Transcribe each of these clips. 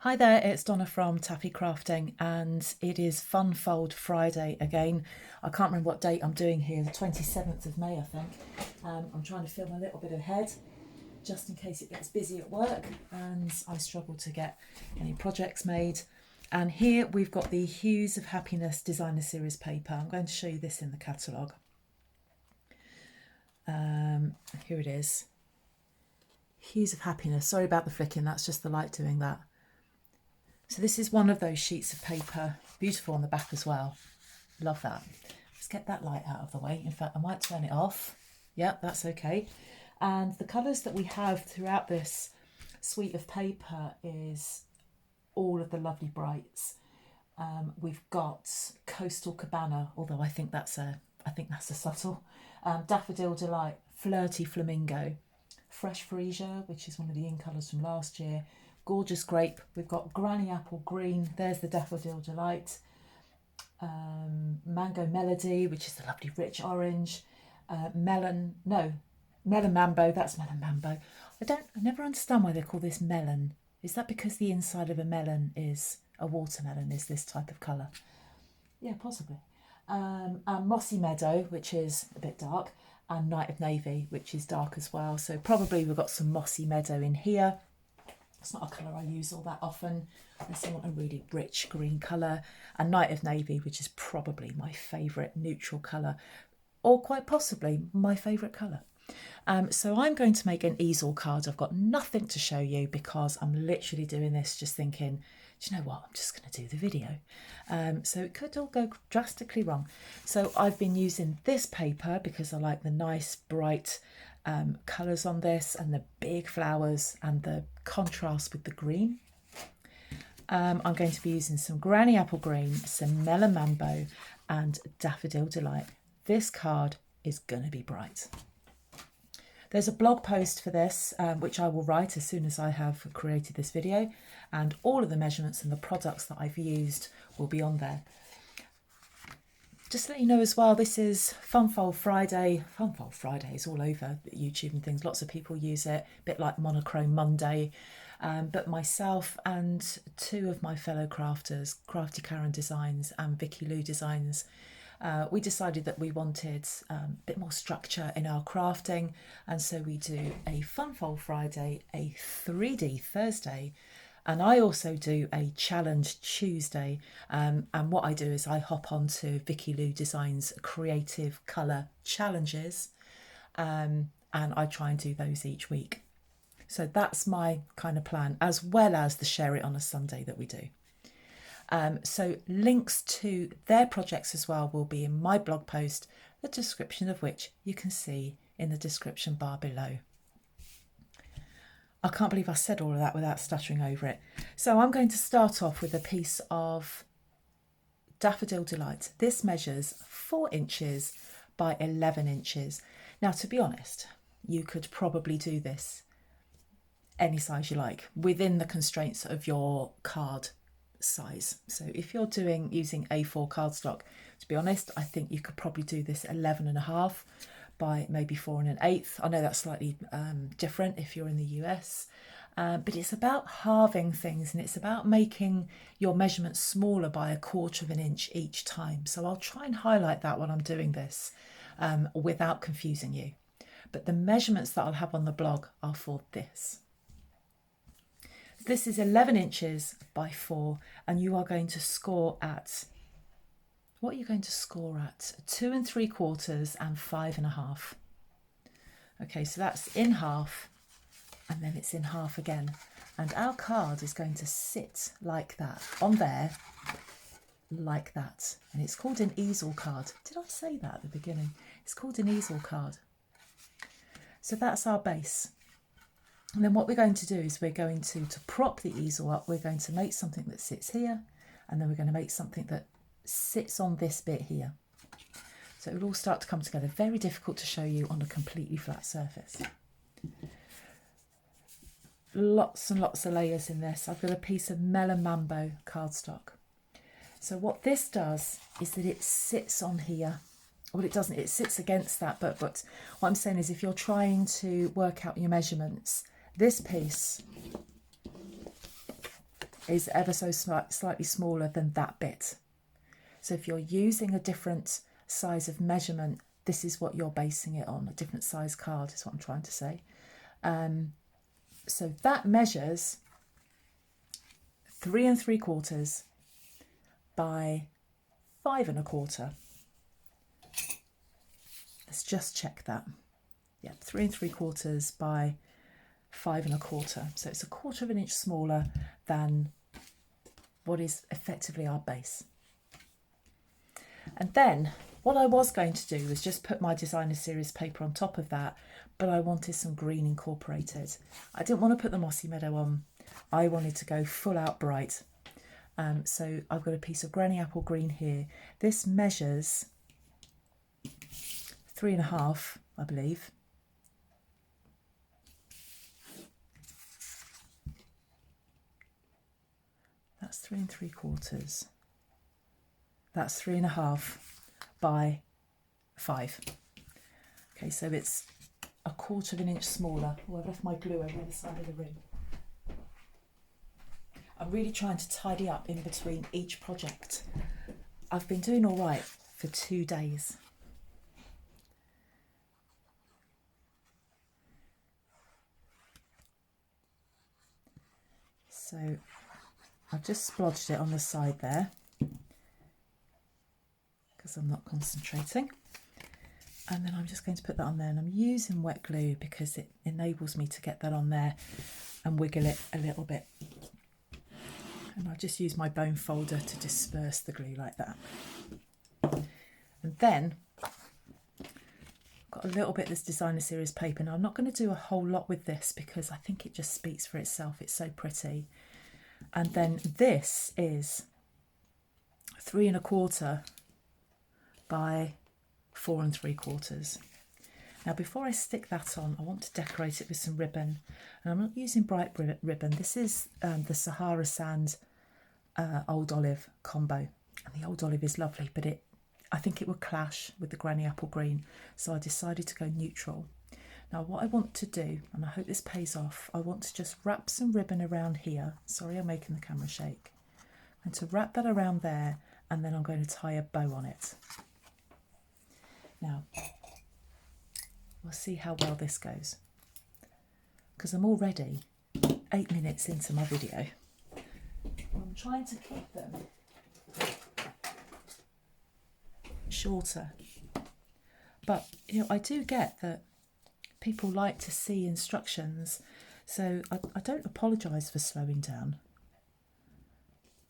Hi there, it's Donna from Taffy Crafting, and it is Fun Fold Friday again. I can't remember what date I'm doing here, the 27th of May I think. I'm trying to film a little bit ahead just in case it gets busy at work and I struggle to get any projects made. And here we've got the Hues of Happiness Designer Series paper. I'm going to show you this in the catalogue. Here it is. Hues of Happiness. Sorry about the flicking, that's just the light doing that. So this is one of those sheets of paper, beautiful on the back as well. Love that. Let's get that light out of the way. In fact, I might turn it off. Yep, that's okay. And the colours that we have throughout this suite of paper is all of the lovely brights. We've got Coastal Cabana, although I think that's a subtle. Daffodil Delight, Flirty Flamingo, Fresh Freesia, which is one of the in colours from last year. Gorgeous Grape, we've got Granny Apple Green, there's the Daffodil Delight, Mango Melody, which is the lovely rich orange, Melon Mambo, that's Melon Mambo. I never understand why they call this melon. Is that because the inside of a melon is a watermelon, is this type of colour? Yeah, possibly. And Mossy Meadow, which is a bit dark, and Night of Navy, which is dark as well. So probably we've got some Mossy Meadow in here. It's not a colour I use all that often, unless I want a really rich green colour. And Night of Navy, which is probably my favourite neutral colour, or quite possibly my favourite colour. So I'm going to make an easel card. I've got nothing to show you because I'm literally doing this just thinking, do you know what, I'm just going to do the video. So it could all go drastically wrong. So I've been using this paper because I like the nice bright colours on this and the big flowers and the contrast with the green. I'm going to be using some Granny Apple Green, some Melon Mambo and Daffodil Delight. This card is going to be bright. There's a blog post for this, which I will write as soon as I have created this video, and all of the measurements and the products that I've used will be on there. Just to let you know as well, this is Fun Fold Friday. Fun Fold Friday is all over YouTube and things. Lots of people use it, a bit like Monochrome Monday. But myself and two of my fellow crafters, Crafty Karen Designs and Vicky Lou Designs, we decided that we wanted a bit more structure in our crafting. And so we do a Fun Fold Friday, a 3D Thursday, and I also do a challenge Tuesday. And what I do is I hop onto Vicky Lou Designs creative colour challenges, and I try and do those each week. So that's my kind of plan, as well as the Share It on a Sunday that we do. So links to their projects as well will be in my blog post, the description of which you can see in the description bar below. I can't believe I said all of that without stuttering over it. So I'm going to start off with a piece of Daffodil Delight. This measures 4 inches by 11 inches. Now, to be honest, you could probably do this any size you like within the constraints of your card size. So if you're using A4 cardstock, to be honest, I think you could probably do this 11.5 by maybe 4 1/8. I know that's slightly different if you're in the US, but it's about halving things, and it's about making your measurements smaller by 1/4 of an inch each time. So I'll try and highlight that when I'm doing this without confusing you. But the measurements that I'll have on the blog are for this. This is 11 inches by 4, and you are going to score at, what are you going to score at? 2 3/4 and 5.5. Okay, so that's in half, and then it's in half again. And our card is going to sit like that, on there, like that. And it's called an easel card. Did I say that at the beginning? It's called an easel card. So that's our base. And then what we're going to do is we're going to prop the easel up, we're going to make something that sits here, and then we're going to make something that sits on this bit here. So it will all start to come together. Very difficult to show you on a completely flat surface. Lots and lots of layers in this. I've got a piece of Melon Mambo cardstock. So what this does is that it sits on here. Well, it doesn't, it sits against that, but what I'm saying is if you're trying to work out your measurements, this piece is ever so slightly smaller than that bit. So if you're using a different size of measurement, this is what you're basing it on. A different size card is what I'm trying to say. So that measures 3 3/4 by 5 1/4. Let's just check that. Yeah, 3 3/4 by 5 1/4. So it's 1/4 of an inch smaller than what is effectively our base. And then what I was going to do was just put my designer series paper on top of that, but I wanted some green incorporated. I didn't want to put the mossy meadow on. I wanted to go full out bright. So I've got a piece of granny apple green here. This measures 3.5, I believe. That's 3 3/4. That's 3.5 by 5. Okay, so it's 1/4 of an inch smaller. Oh, I've left my glue over the side of the room. I'm really trying to tidy up in between each project. I've been doing all right for 2 days. So I've just splodged it on the side there because I'm not concentrating. And then I'm just going to put that on there, and I'm using wet glue because it enables me to get that on there and wiggle it a little bit. And I'll just use my bone folder to disperse the glue like that. And then I've got a little bit of this designer series paper. Now I'm not going to do a whole lot with this because I think it just speaks for itself. It's so pretty. And then this is 3 1/4 by 4 3/4. Now before I stick that on, I want to decorate it with some ribbon, and I'm not using bright ribbon. This is the Sahara Sand Old Olive combo, and the Old Olive is lovely, but I think it would clash with the Granny Apple Green, so I decided to go neutral. Now what I want to do, and I hope this pays off, I want to just wrap some ribbon around here. Sorry, I'm making the camera shake. And to wrap that around there, and then I'm going to tie a bow on it. Now, we'll see how well this goes, because I'm already 8 minutes into my video. I'm trying to keep them shorter, but I do get that people like to see instructions, so I don't apologise for slowing down.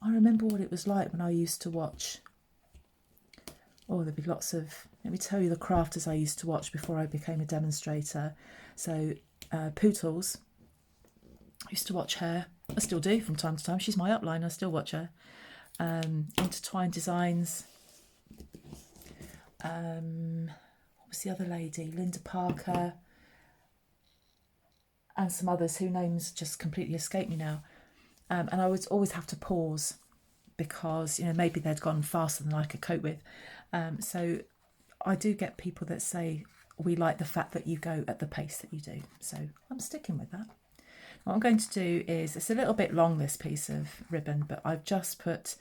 I remember what it was like when I used to watch. Oh, there'd be lots of, let me tell you the crafters I used to watch before I became a demonstrator. So Pootles, I used to watch her. I still do from time to time. She's my upline, I still watch her. Intertwined Designs. What was the other lady? Linda Parker. And some others whose names just completely escape me now. And I would always have to pause because, maybe they'd gone faster than I could cope with. So I do get people that say, we like the fact that you go at the pace that you do. So I'm sticking with that. What I'm going to do is, it's a little bit long, this piece of ribbon, but I've just put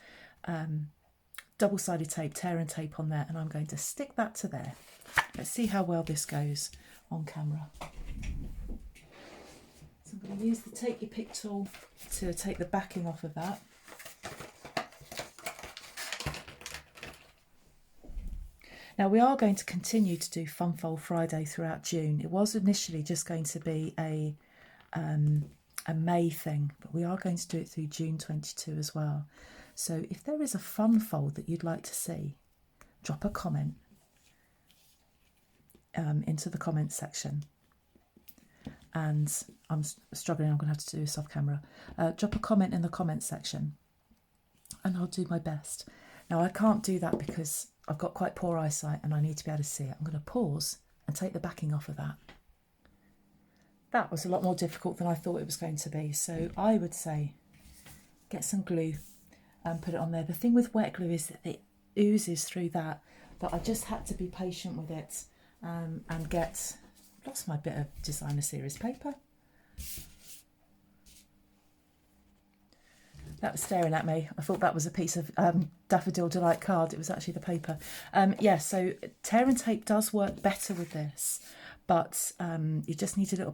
double-sided tape, tear and tape on there, and I'm going to stick that to there. Let's see how well this goes on camera. So I'm going to use the Take Your Pick tool to take the backing off of that. Now we are going to continue to do Fun Fold Friday throughout June. It was initially just going to be a May thing, but we are going to do it through June 22 as well. So if there is a fun fold that you'd like to see, drop a comment into the comments section. And I'm struggling, I'm going to have to do this off camera. Drop a comment in the comments section and I'll do my best. Now I can't do that because I've got quite poor eyesight and I need to be able to see it. I'm going to pause and take the backing off of that. That was a lot more difficult than I thought it was going to be. So I would say get some glue and put it on there. The thing with wet glue is that it oozes through that, but I just had to be patient with it and get, lost my bit of designer series paper. That was staring at me. I thought that was a piece of Daffodil Delight card. It was actually the paper. Yeah, so tear and tape does work better with this, but you just need to be a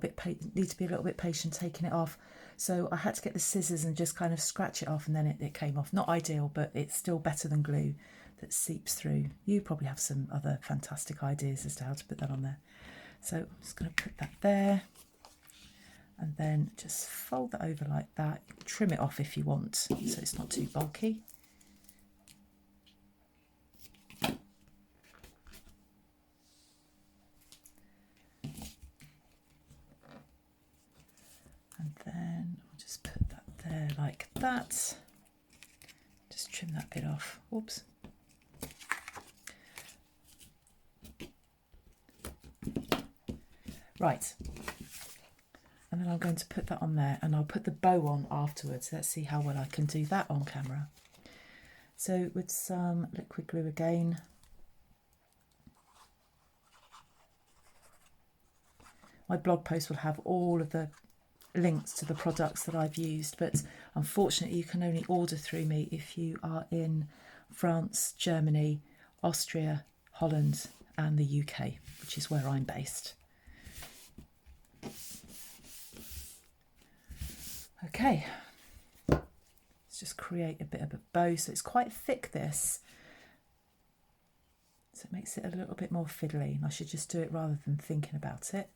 little bit patient taking it off. So I had to get the scissors and just kind of scratch it off, and then it came off. Not ideal, but it's still better than glue that seeps through. You probably have some other fantastic ideas as to how to put that on there. So I'm just going to put that there. And then just fold that over like that. You can trim it off if you want, so it's not too bulky. And then I'll just put that there like that. Just trim that bit off. Oops. Right. And then I'm going to put that on there, and I'll put the bow on afterwards. Let's see how well I can do that on camera. So with some liquid glue again. My blog post will have all of the links to the products that I've used, but unfortunately you can only order through me if you are in France, Germany, Austria, Holland and the UK, which is where I'm based. Okay, let's just create a bit of a bow. So it's quite thick, this, so it makes it a little bit more fiddly, and I should just do it rather than thinking about it.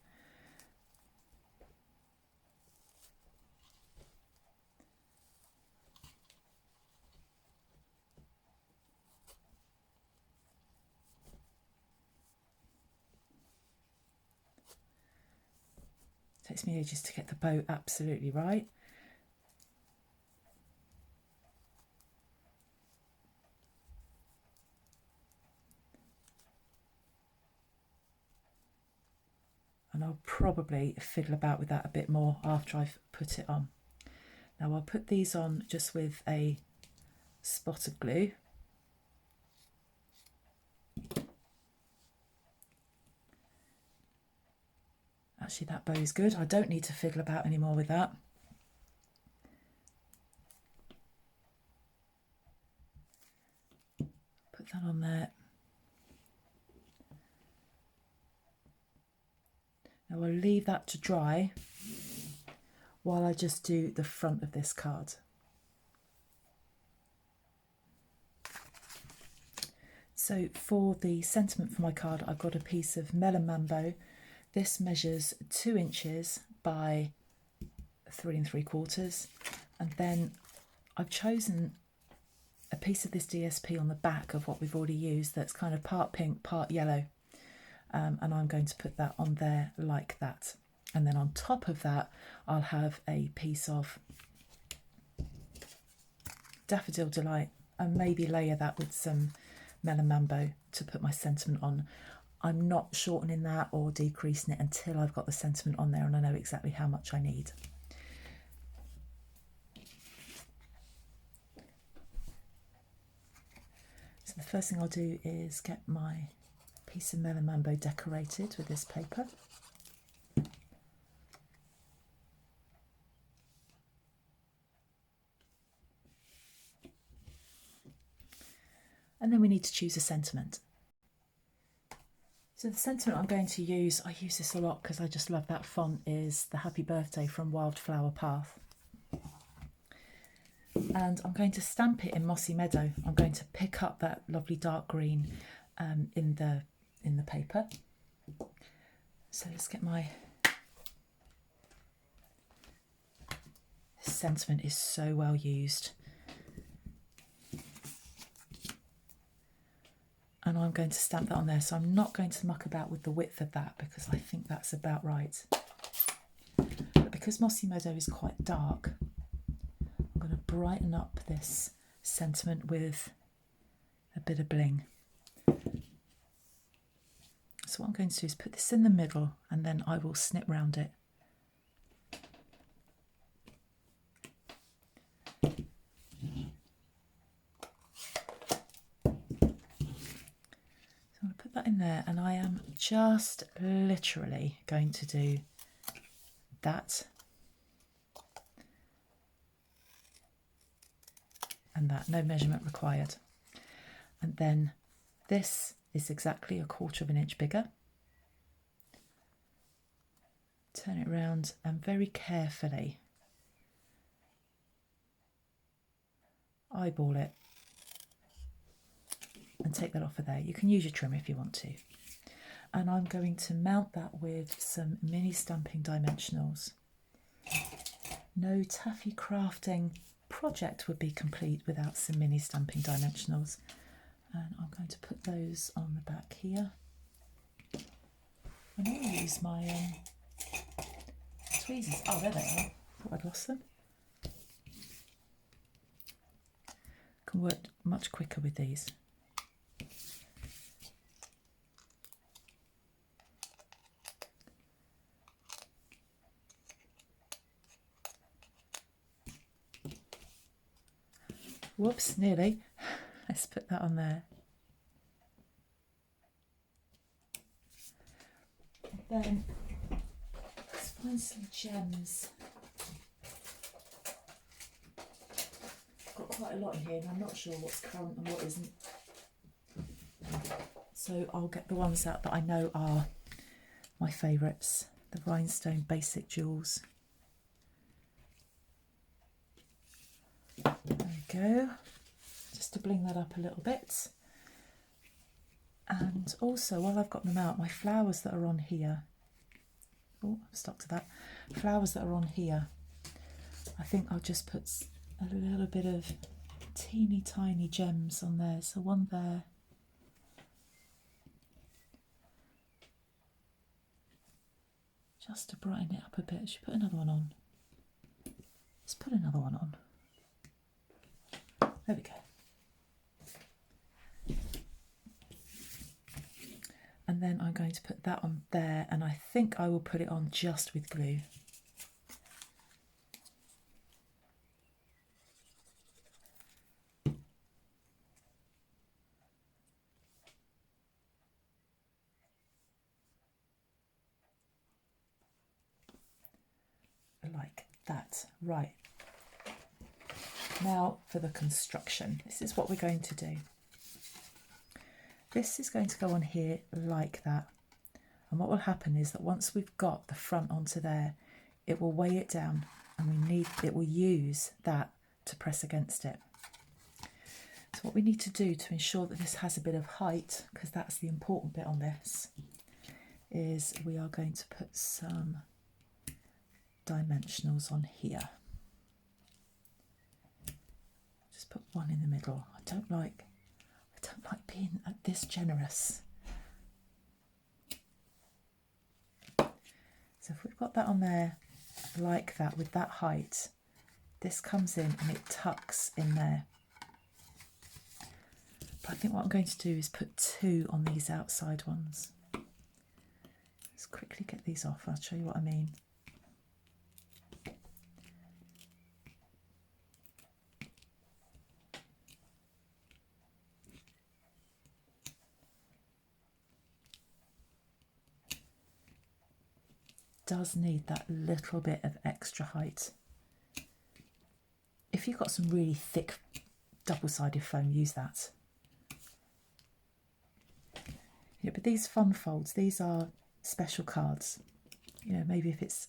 It takes me ages to get the bow absolutely right. And I'll probably fiddle about with that a bit more after I've put it on. Now I'll put these on just with a spot of glue. Actually, that bow is good. I don't need to fiddle about anymore with that. Put that on there. Now I'll leave that to dry while I just do the front of this card. So for the sentiment for my card, I've got a piece of Melon Mambo. This measures 2 inches by 3 3/4, and then I've chosen a piece of this DSP on the back of what we've already used that's kind of part pink, part yellow. And I'm going to put that on there like that. And then on top of that, I'll have a piece of Daffodil Delight and maybe layer that with some Melon Mambo to put my sentiment on. I'm not shortening that or decreasing it until I've got the sentiment on there and I know exactly how much I need. So the first thing I'll do is get my piece of Melon Mambo decorated with this paper. And then we need to choose a sentiment. So the sentiment I'm going to use, I use this a lot because I just love that font, is the Happy Birthday from Wildflower Path. And I'm going to stamp it in Mossy Meadow. I'm going to pick up that lovely dark green in the paper. So let's get my... This sentiment is so well used. And I'm going to stamp that on there. So I'm not going to muck about with the width of that because I think that's about right. But because Mossy Meadow is quite dark, I'm going to brighten up this sentiment with a bit of bling. So what I'm going to do is put this in the middle and then I will snip round it. So I'm going to put that in there and I am just literally going to do that. and that, no measurement required. And then this is exactly 1/4 inch bigger. Turn it around and very carefully eyeball it and take that off of there. You can use your trimmer if you want to. And I'm going to mount that with some mini stamping dimensionals. No taffy crafting project would be complete without some mini stamping dimensionals. And I'm going to put those on the back here. And I'll use my tweezers. Oh, there they are. Thought I'd lost them. Can work much quicker with these. Whoops, nearly. Let's put that on there. Then let's find some gems. I've got quite a lot in here and I'm not sure what's current and what isn't. So I'll get the ones out that I know are my favourites. The rhinestone basic jewels. There we go. Just to bling that up a little bit. And also, while I've got them out, my flowers that are on here. Oh, I've stuck to that. Flowers that are on here. I think I'll just put a little bit of teeny tiny gems on there. So one there. Just to brighten it up a bit. Should put another one on. Let's put another one on. There we go. And then I'm going to put that on there, and I think I will put it on just with glue. Like that. Right. Now for the construction. This is what we're going to do. This is going to go on here like that. And what will happen is that once we've got the front onto there, it will weigh it down and it will use that to press against it. So what we need to do to ensure that this has a bit of height, because that's the important bit on this, is we are going to put some dimensionals on here. Just put one in the middle. I don't like being this generous. So if we've got that on there like that with that height, this comes in and it tucks in there. But I think what I'm going to do is put 2 on these outside ones. Let's quickly get these off. I'll show you what I mean. Does need that little bit of extra height. If you've got some really thick double-sided foam, use that. Yeah, but these fun folds, these are special cards. You know, maybe if it's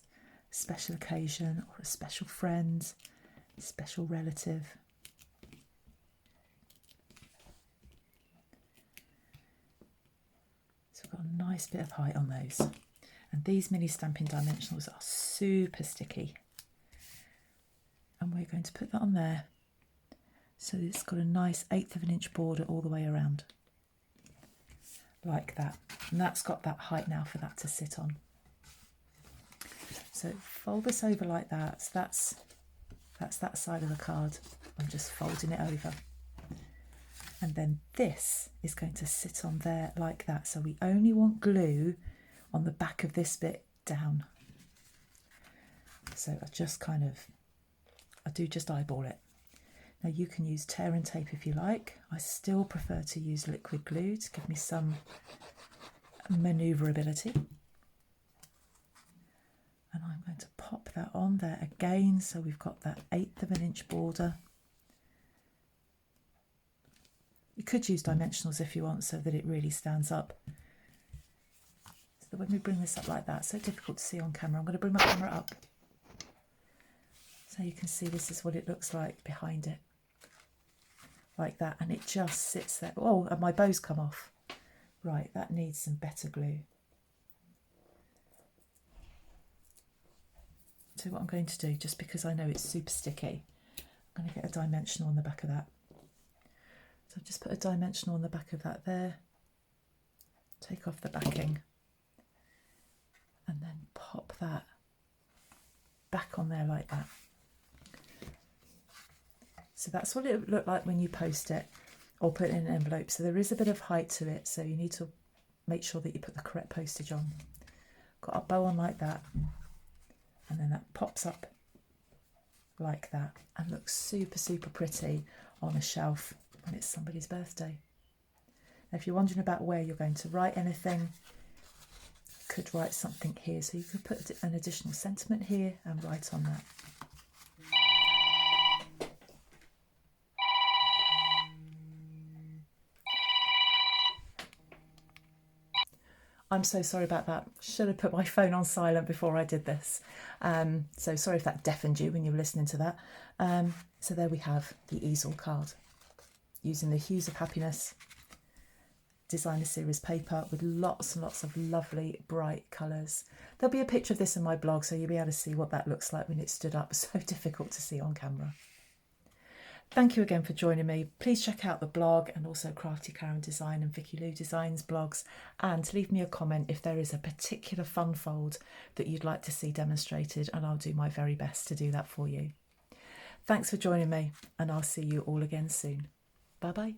a special occasion or a special friend, special relative. So we've got a nice bit of height on those. And these mini stamping dimensionals are super sticky. And we're going to put that on there. So it's got a nice 1/8 of an inch border all the way around. Like that. And that's got that height now for that to sit on. So fold this over like that. So that's that side of the card. I'm just folding it over. And then this is going to sit on there like that. So we only want glue on the back of this bit down. So I just eyeball it. Now you can use tear and tape if you like. I still prefer to use liquid glue to give me some manoeuvrability. And I'm going to pop that on there again. So we've got that 1/8 of an inch border. You could use dimensionals if you want, so that it really stands up. So when we bring this up like that, so difficult to see on camera. I'm going to bring my camera up so you can see this is what it looks like behind it. Like that, and it just sits there. Oh, and my bow's come off. Right, that needs some better glue. So what I'm going to do, just because I know it's super sticky, I'm going to get a dimensional on the back of that. So I've just put a dimensional on the back of that there. Take off the backing. And then pop that back on there like that. So that's what it would look like when you post it or put it in an envelope. So there is a bit of height to it, so you need to make sure that you put the correct postage on. Got a bow on like that, and then that pops up like that and looks super, super pretty on a shelf when it's somebody's birthday. Now, if you're wondering about where you're going to write anything, you could write something here. So you could put an additional sentiment here and write on that. I'm so sorry about that. Should have put my phone on silent before I did this. So sorry if that deafened you when you were listening to that. So there we have the easel card using the Hues of Happiness designer series paper with lots and lots of lovely bright colours. There'll be a picture of this in my blog, so you'll be able to see what that looks like when it's stood up. So difficult to see on camera. Thank you again for joining me. Please check out the blog and also Crafty Karen Design and Vicky Lou Designs blogs, and leave me a comment if there is a particular fun fold that you'd like to see demonstrated, and I'll do my very best to do that for you. Thanks for joining me, and I'll see you all again soon. Bye bye.